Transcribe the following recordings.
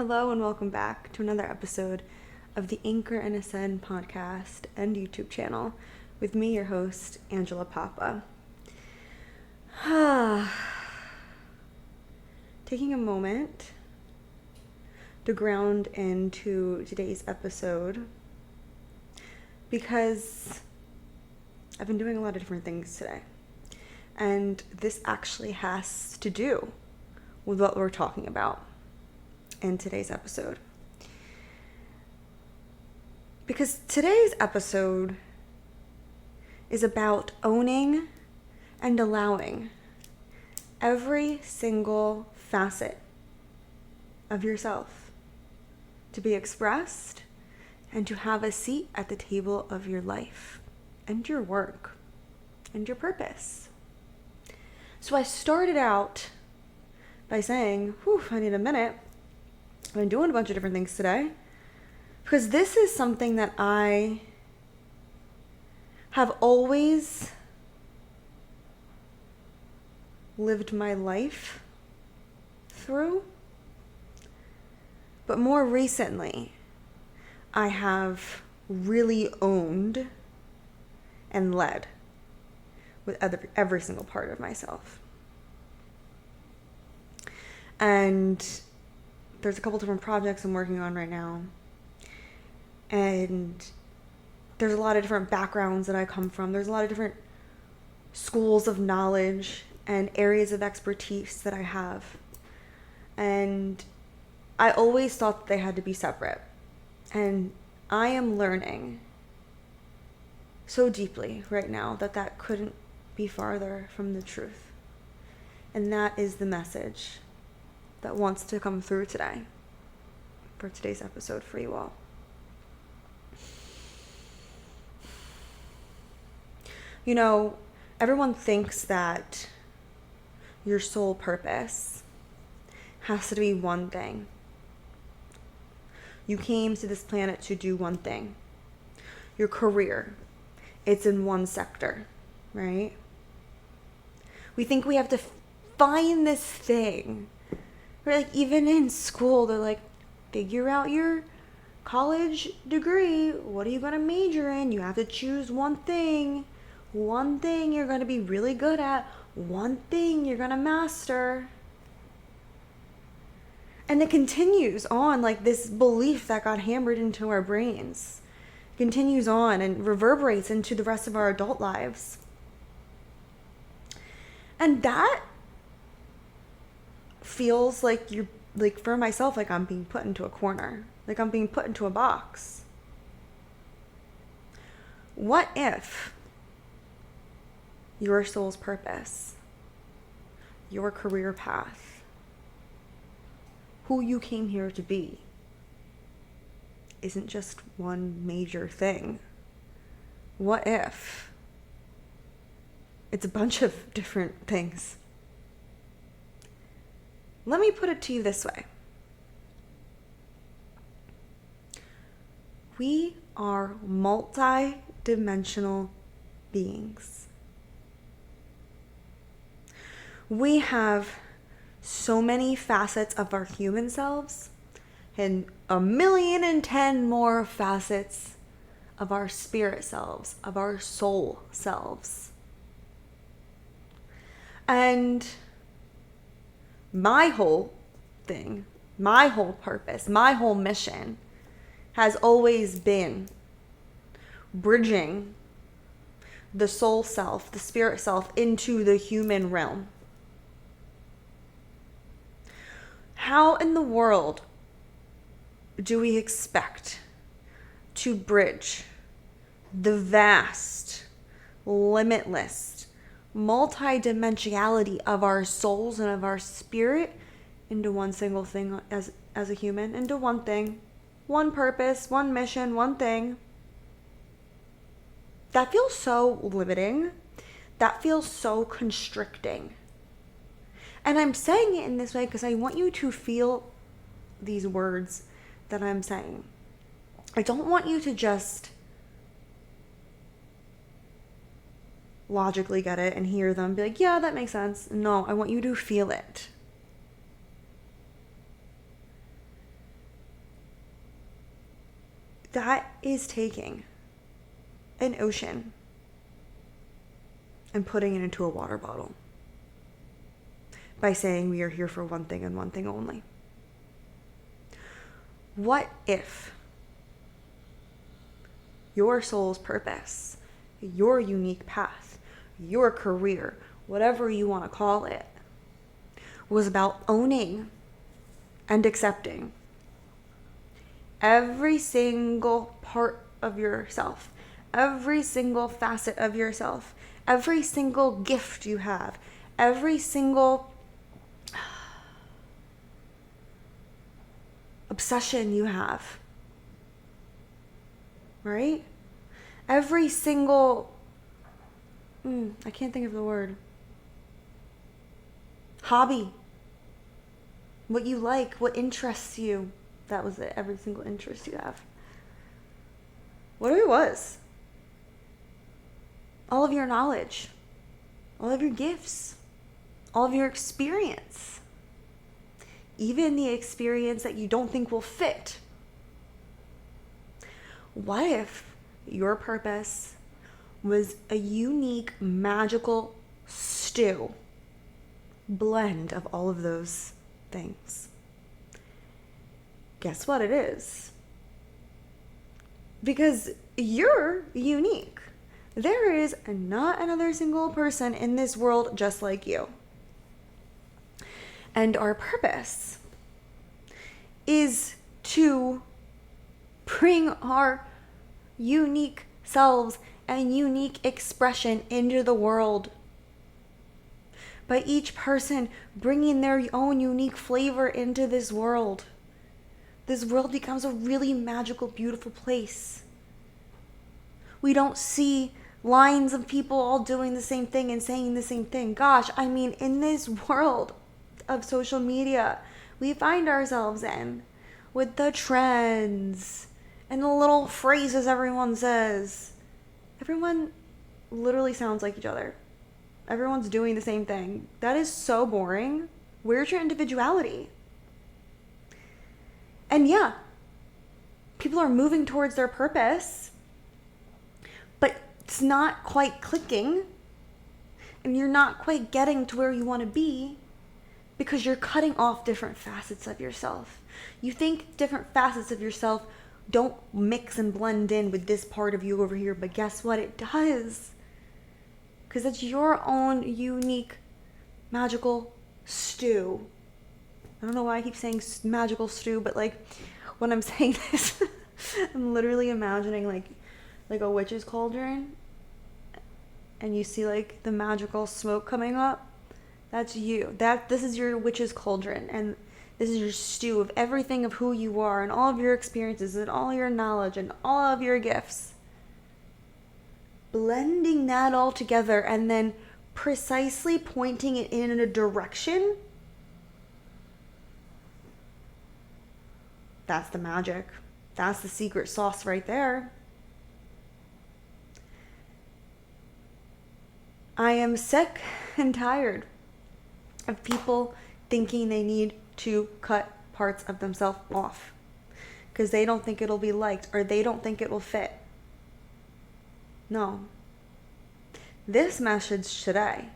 Hello and welcome back to another episode of the Anchor and Ascend podcast and YouTube channel with me, your host, Angela Papa. Taking a moment to ground into today's episode because I've been doing a lot of different things today. And this actually has to do with what we're talking about in today's episode. Because today's episode is about owning and allowing every single facet of yourself to be expressed and to have a seat at the table of your life and your work and your purpose. So I started out by saying, I need a minute. I've been doing a bunch of different things today because this is something that I have always lived my life through. But more recently, I have really owned and led with every single part of myself. And there's a couple different projects I'm working on right now. And there's a lot of different backgrounds that I come from. There's a lot of different schools of knowledge and areas of expertise that I have. And I always thought that they had to be separate. And I am learning so deeply right now that couldn't be farther from the truth. And that is the message that wants to come through today for today's episode for you all. You know, everyone thinks that your sole purpose has to be one thing. You came to this planet to do one thing. Your career, it's in one sector, right? We think we have to find this thing. Like even in school, they're like, figure out your college degree. What are you going to major in? You have to choose one thing you're going to be really good at, one thing you're going to master. And it continues on, like this belief that got hammered into our brains continues on and reverberates into the rest of our adult lives. And that feels like you're, like for myself, like I'm being put into a corner, like I'm being put into a box. What if your soul's purpose, your career path, who you came here to be, isn't just one major thing? What if it's a bunch of different things? Let me put it to you this way. We are multidimensional beings. We have so many facets of our human selves and 1,010,000 more facets of our spirit selves, of our soul selves. And my whole thing, my whole purpose, my whole mission has always been bridging the soul self, the spirit self into the human realm. How in the world do we expect to bridge the vast, limitless multidimensionality of our souls and of our spirit into one single thing as a human, into one thing, one purpose, one mission, one thing? That feels so limiting. That feels so constricting. And I'm saying it in this way because I want you to feel these words that I'm saying. I don't want you to just logically get it and hear them, be like, yeah, that makes sense. No, I want you to feel it. That is taking an ocean and putting it into a water bottle by saying we are here for one thing and one thing only. What if your soul's purpose, your unique path, your career, whatever you want to call it, was about owning and accepting every single part of yourself, every single facet of yourself, every single gift you have, every single obsession you have, right? Every single, I can't think of the word, hobby, what you like, what interests you. That was it, every single interest you have. Whatever it was. All of your knowledge, all of your gifts, all of your experience, even the experience that you don't think will fit. What if your purpose was a unique, magical stew, blend of all of those things? Guess what it is? Because you're unique. There is not another single person in this world just like you. And our purpose is to bring our unique selves and unique expression into the world. By each person bringing their own unique flavor into this world becomes a really magical, beautiful place. We don't see lines of people all doing the same thing and saying the same thing. Gosh, I mean, in this world of social media, we find ourselves in with the trends and the little phrases everyone says. Everyone literally sounds like each other. Everyone's doing the same thing. That is so boring. Where's your individuality? And yeah, people are moving towards their purpose, but it's not quite clicking, and you're not quite getting to where you want to be because you're cutting off different facets of yourself. You think different facets of yourself don't mix and blend in with this part of you over here, but guess what? It does. Because it's your own unique, magical stew. I don't know why I keep saying magical stew, but like when I'm saying this, I'm literally imagining like a witch's cauldron, and you see like the magical smoke coming up. That's you. This is your witch's cauldron, and this is your stew of everything of who you are and all of your experiences and all your knowledge and all of your gifts. Blending that all together and then precisely pointing it in a direction. That's the magic. That's the secret sauce right there. I am sick and tired of people thinking they need to cut parts of themselves off because they don't think it'll be liked or they don't think it will fit. No. This message today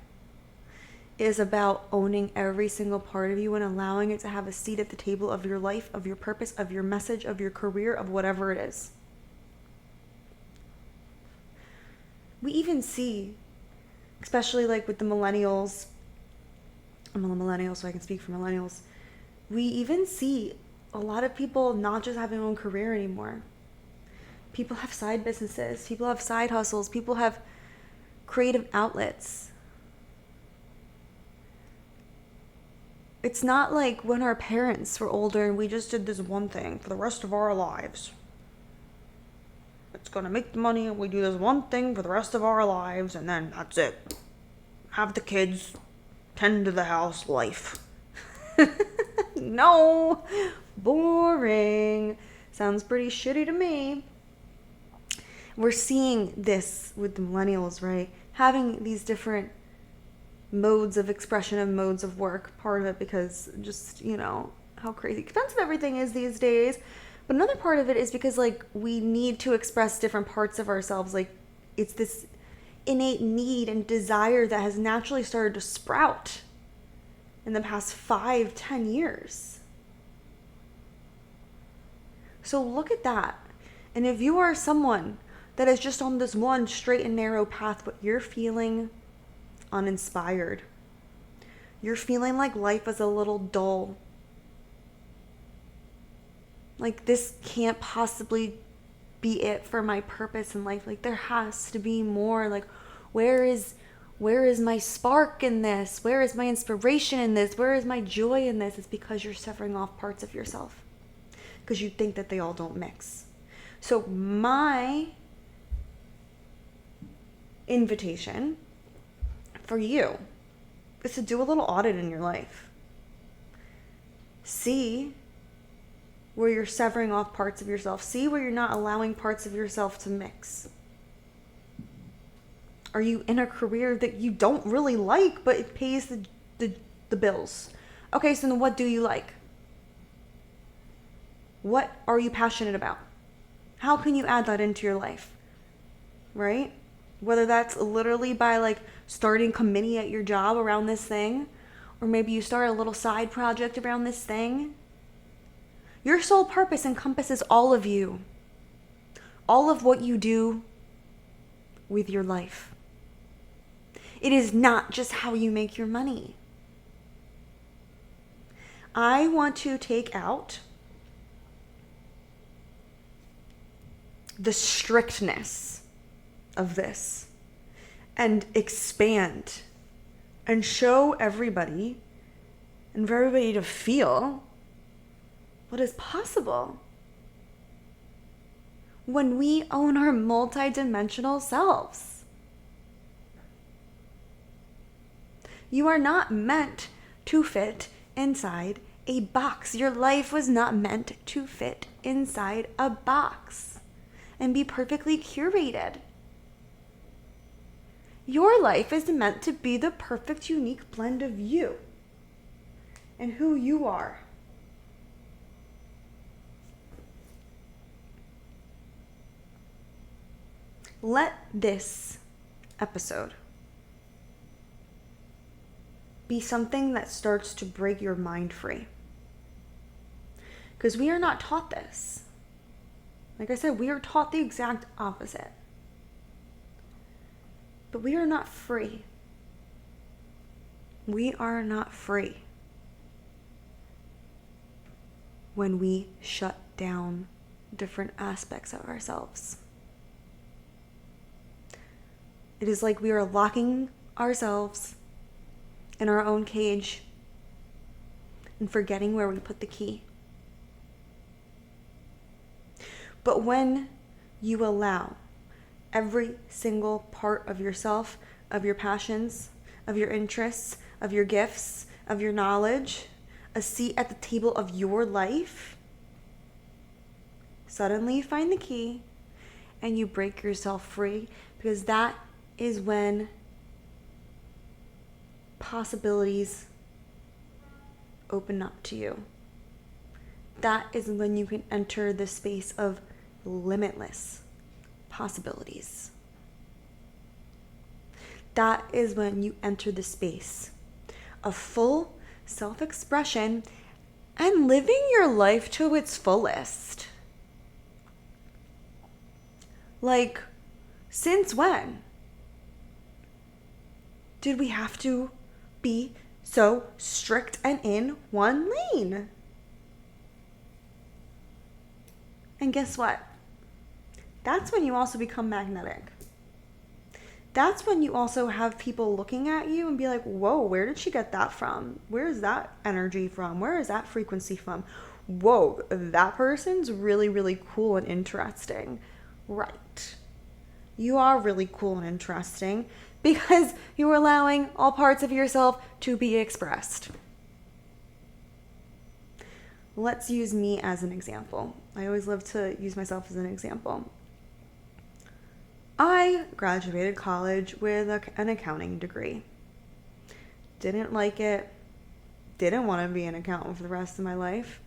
is about owning every single part of you and allowing it to have a seat at the table of your life, of your purpose, of your message, of your career, of whatever it is. We even see, especially like with the millennials, I'm a millennial so I can speak for millennials, we even see a lot of people not just having their own career anymore. People have side businesses, people have side hustles, people have creative outlets. It's not like when our parents were older and we just did this one thing for the rest of our lives. It's gonna make the money and we do this one thing for the rest of our lives and then that's it. Have the kids, tend to the house life. No, boring. Sounds pretty shitty to me. We're seeing this with the millennials, right? Having these different modes of expression and modes of work. Part of it because just, how crazy expensive everything is these days. But another part of it is because like we need to express different parts of ourselves. Like it's this innate need and desire that has naturally started to sprout in the past 5-10 years. So look at that. And if you are someone that is just on this one straight and narrow path, but you're feeling uninspired, you're feeling like life is a little dull, like this can't possibly be it for my purpose in life, like there has to be more, like where is my spark in this? Where is my inspiration in this? Where is my joy in this? It's because you're severing off parts of yourself because you think that they all don't mix. So my invitation for you is to do a little audit in your life. See where you're severing off parts of yourself. See where you're not allowing parts of yourself to mix. Are you in a career that you don't really like, but it pays the bills? Okay, so then what do you like? What are you passionate about? How can you add that into your life? Right? Whether that's literally by like starting committee at your job around this thing, or maybe you start a little side project around this thing. Your sole purpose encompasses all of you. All of what you do with your life. It is not just how you make your money. I want to take out the strictness of this and expand and show everybody and for everybody to feel what is possible when we own our multidimensional selves. You are not meant to fit inside a box. Your life was not meant to fit inside a box and be perfectly curated. Your life is meant to be the perfect, unique blend of you and who you are. Let this episode be something that starts to break your mind free. Because we are not taught this. Like I said, we are taught the exact opposite. But we are not free. We are not free when we shut down different aspects of ourselves. It is like we are locking ourselves in our own cage and forgetting where we put the key. But when you allow every single part of yourself, of your passions, of your interests, of your gifts, of your knowledge, a seat at the table of your life, suddenly you find the key and you break yourself free, because that is when possibilities open up to you. That is when you can enter the space of limitless possibilities. That is when you enter the space of full self-expression and living your life to its fullest. Like, since when did we have to be so strict and in one lane? And guess what? That's when you also become magnetic. That's when you also have people looking at you and be like, whoa, where did she get that from? Where is that energy from? Where is that frequency from? Whoa, that person's really, really cool and interesting. Right. You are really cool and interesting because you're allowing all parts of yourself to be expressed. Let's use me as an example. I always love to use myself as an example. I graduated college with an accounting degree. Didn't like it. Didn't want to be an accountant for the rest of my life.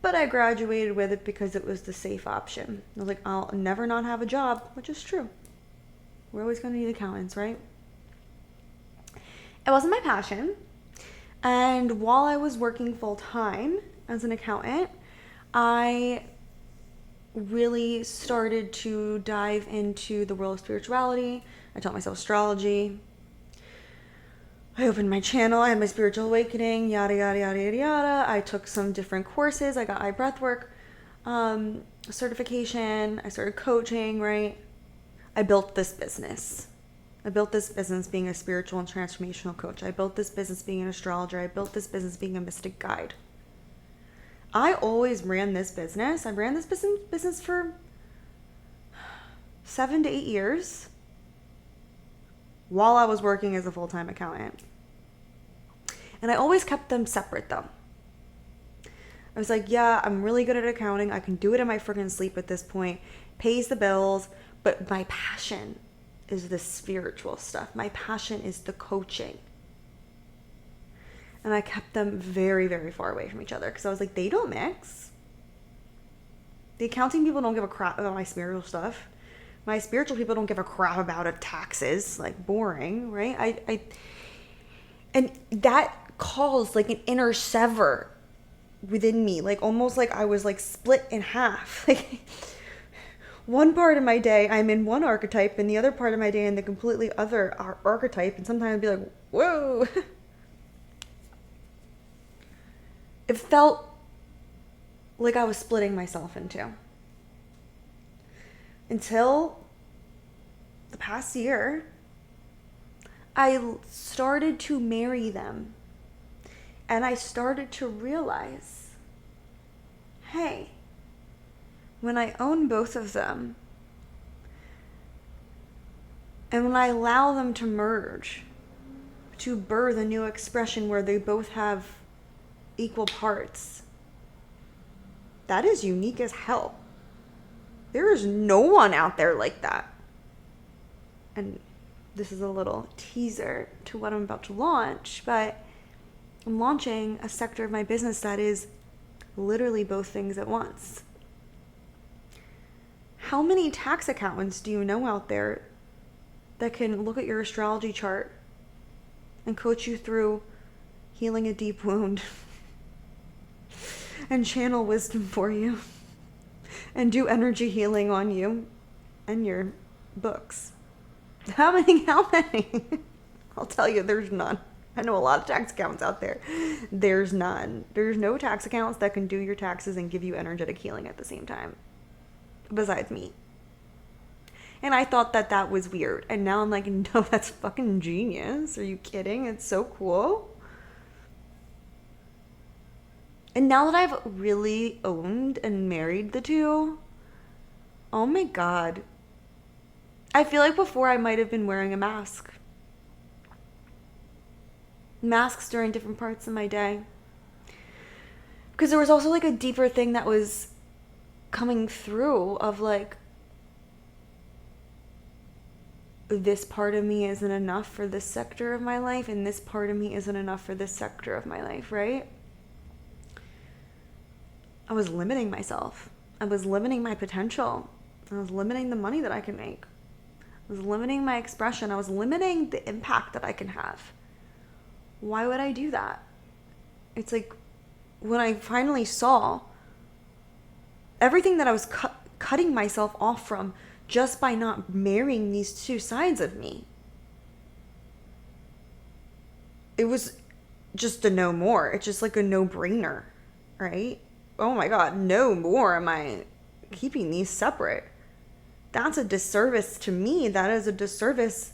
But I graduated with it because it was the safe option. I was like, I'll never not have a job, which is true. We're always going to need accountants, right? It wasn't my passion. And while I was working full time as an accountant, I really started to dive into the world of spirituality. I taught myself astrology. I opened my channel. I had my spiritual awakening, yada, yada, yada, yada, yada. I took some different courses. I got breathwork certification. I started coaching, right? I built this business. I built this business being a spiritual and transformational coach. I built this business being an astrologer. I built this business being a mystic guide. I always ran this business. I ran this business for 7 to 8 years while I was working as a full-time accountant. And I always kept them separate though. I was like, yeah, I'm really good at accounting. I can do it in my freaking sleep at this point. Pays the bills. But my passion is the spiritual stuff. My passion is the coaching. And I kept them very, very far away from each other because I was like, they don't mix. The accounting people don't give a crap about my spiritual stuff. My spiritual people don't give a crap about it, taxes. Like, boring, right? And that caused like an inner sever within me. Like, almost like I was like split in half. Like, one part of my day I'm in one archetype and the other part of my day in the completely other archetype. And sometimes I'd be like, whoa. It felt like I was splitting myself in two. Until the past year, I started to marry them. And I started to realize, hey, when I own both of them, and when I allow them to merge, to birth a new expression where they both have equal parts, that is unique as hell. There is no one out there like that. And this is a little teaser to what I'm about to launch, but I'm launching a sector of my business that is literally both things at once. How many tax accountants do you know out there that can look at your astrology chart and coach you through healing a deep wound and channel wisdom for you and do energy healing on you and your books? How many? I'll tell you, there's none. I know a lot of tax accountants out there. There's none. There's no tax accountants that can do your taxes and give you energetic healing at the same time. Besides me. And I thought that that was weird. And now I'm like, no, that's fucking genius. Are you kidding? It's so cool. And now that I've really owned and married the two, oh my God. I feel like before I might have been wearing a mask. Masks during different parts of my day. Because there was also like a deeper thing that was coming through of like, this part of me isn't enough for this sector of my life, and this part of me isn't enough for this sector of my life, right? I was limiting myself. I was limiting my potential. I was limiting the money that I can make. I was limiting my expression. I was limiting the impact that I can have. Why would I do that? It's like when I finally saw everything that I was cutting myself off from just by not marrying these two sides of me. It was just a no more. It's just like a no-brainer, right? Oh my God, no more am I keeping these separate. That's a disservice to me. That is a disservice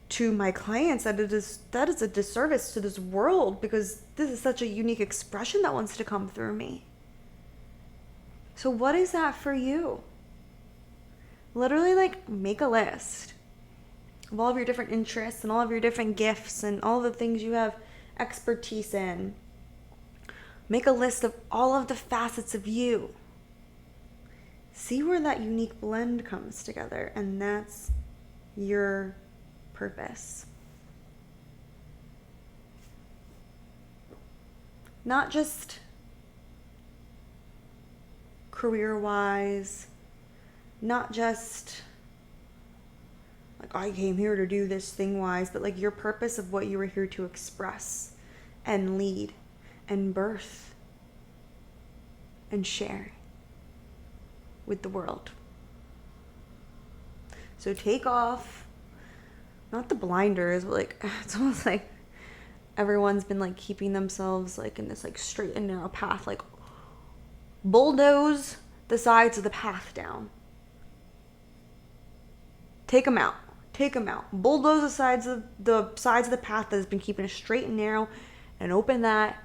to my clients. That is a disservice to this world, because this is such a unique expression that wants to come through me. So what is that for you? Literally, like, make a list of all of your different interests and all of your different gifts and all the things you have expertise in. Make a list of all of the facets of you. See where that unique blend comes together, and that's your purpose. Not just career-wise, not just like I came here to do this thing-wise, but like your purpose of what you were here to express and lead and birth and share with the world. So take off, not the blinders, but like, it's almost like everyone's been like keeping themselves like in this like straight and narrow path, like bulldoze the sides of the path down. Take them out. Take them out. Bulldoze the sides of the path that has been keeping us straight and narrow, and open that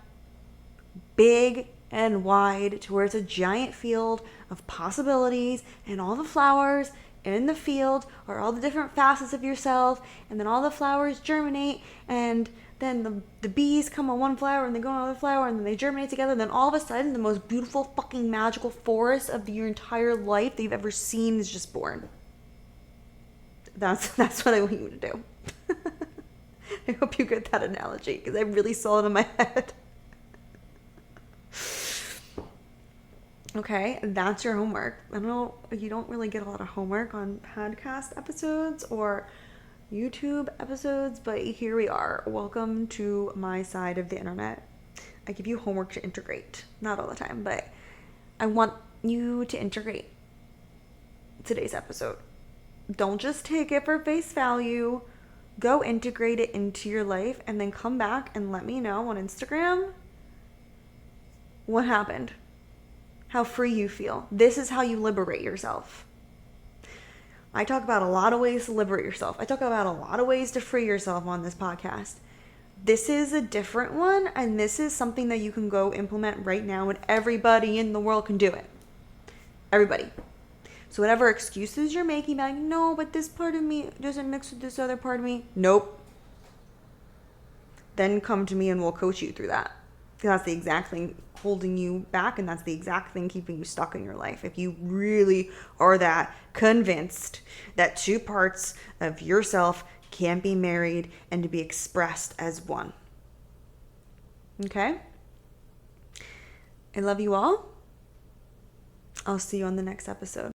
big and wide to where it's a giant field of possibilities, and all the flowers in the field are all the different facets of yourself, and then all the flowers germinate, and then the bees come on one flower and they go on another flower, and then they germinate together, and then all of a sudden the most beautiful fucking magical forest of your entire life that you've ever seen is just born. That's what I want you to do. I hope you get that analogy, because I really saw it in my head. Okay, that's your homework. I don't know, you don't really get a lot of homework on podcast episodes or YouTube episodes, but here we are. Welcome to my side of the internet. I give you homework to integrate. Not all the time, but I want you to integrate today's episode. Don't just take it for face value. Go integrate it into your life, and then come back and let me know on Instagram what happened, how free you feel. This is how you liberate yourself. I talk about a lot of ways to liberate yourself. I talk about a lot of ways to free yourself on this podcast. This is a different one, and this is something that you can go implement right now, and everybody in the world can do it. Everybody. So whatever excuses you're making, like, no, but this part of me doesn't mix with this other part of me. Nope. Then come to me and we'll coach you through that. Because that's the exact thing holding you back, and that's the exact thing keeping you stuck in your life. If you really are that convinced that two parts of yourself can be married and to be expressed as one. Okay? I love you all. I'll see you on the next episode.